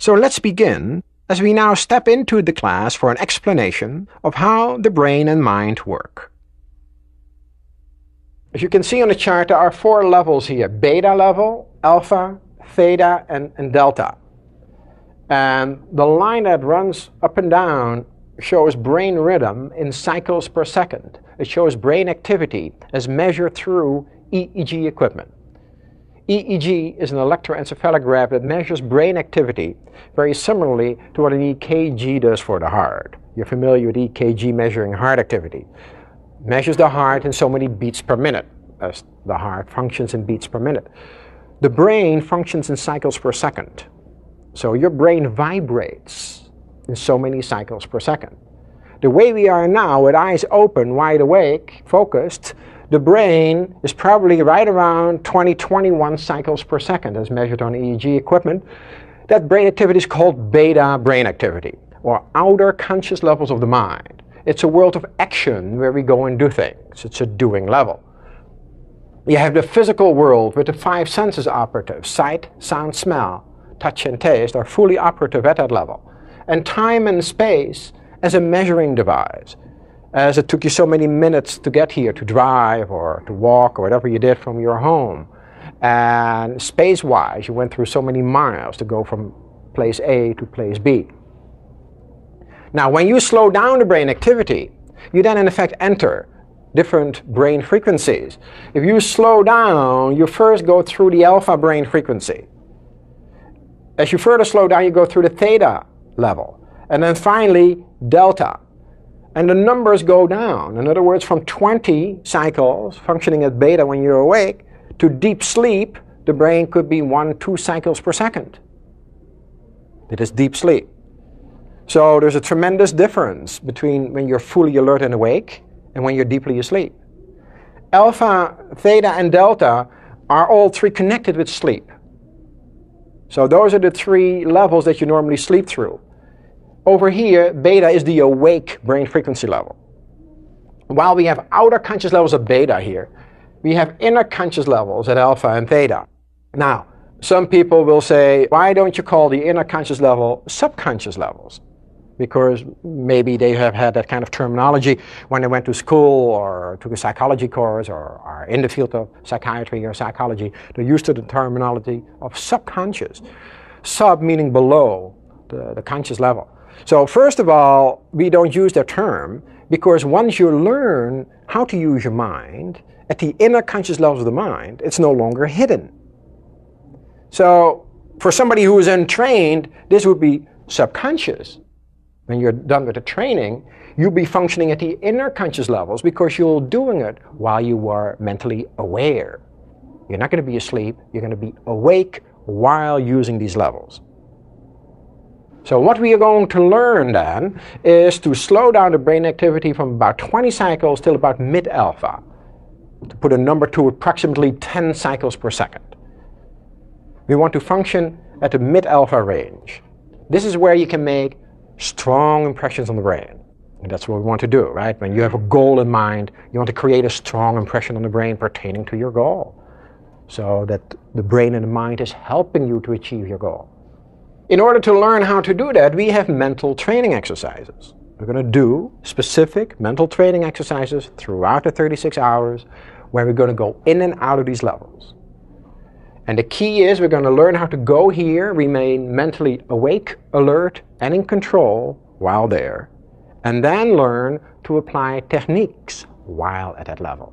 So let's begin, as we now step into the class for an explanation of how the brain and mind work. As you can see on the chart, there are 4 levels here: beta level, alpha, theta, and delta. And the line that runs up and down shows brain rhythm in cycles per second. It shows brain activity as measured through EEG equipment. EEG is an electroencephalograph that measures brain activity very similarly to what an EKG does for the heart. You're familiar with EKG measuring heart activity. It measures the heart in so many beats per minute, as the heart functions in beats per minute. The brain functions in cycles per second. So your brain vibrates in so many cycles per second. The way we are now, with eyes open, wide awake, focused, the brain is probably right around 21 cycles per second as measured on EEG equipment. That brain activity is called beta brain activity, or outer conscious levels of the mind. It's a world of action where we go and do things. It's a doing level. You have the physical world with the 5 senses operative. Sight, sound, smell, touch and taste are fully operative at that level. And time and space as a measuring device. As it took you so many minutes to get here, to drive or to walk or whatever you did from your home. And space-wise, you went through so many miles to go from place A to place B. Now, when you slow down the brain activity, you then in effect enter different brain frequencies. If you slow down, you first go through the alpha brain frequency. As you further slow down, you go through the theta level. And then finally, delta. And the numbers go down. In other words, from 20 cycles functioning at beta when you're awake to deep sleep, the brain could be 1-2 cycles per second. It is deep sleep. So there's a tremendous difference between when you're fully alert and awake and when you're deeply asleep. Alpha, theta, and delta are all 3 connected with sleep. So those are the 3 levels that you normally sleep through. Over here, beta is the awake brain frequency level. While we have outer conscious levels of beta here, we have inner conscious levels at alpha and theta. Now, some people will say, why don't you call the inner conscious level subconscious levels? Because maybe they have had that kind of terminology when they went to school or took a psychology course or are in the field of psychiatry or psychology. They're used to the terminology of subconscious. Sub meaning below the conscious level. So first of all, we don't use that term because once you learn how to use your mind at the inner conscious levels of the mind, it's no longer hidden. So for somebody who is untrained, this would be subconscious. When you're done with the training, you'll be functioning at the inner conscious levels because you're doing it while you are mentally aware. You're not going to be asleep, you're going to be awake while using these levels. So what we are going to learn then is to slow down the brain activity from about 20 cycles till about mid-alpha. To put a number to approximately 10 cycles per second. We want to function at the mid-alpha range. This is where you can make strong impressions on the brain. And that's what we want to do, right? When you have a goal in mind, you want to create a strong impression on the brain pertaining to your goal. So that the brain and the mind is helping you to achieve your goal. In order to learn how to do that, we have mental training exercises. We're going to do specific mental training exercises throughout the 36 hours where we're going to go in and out of these levels. And the key is we're going to learn how to go here, remain mentally awake, alert, and in control while there, and then learn to apply techniques while at that level.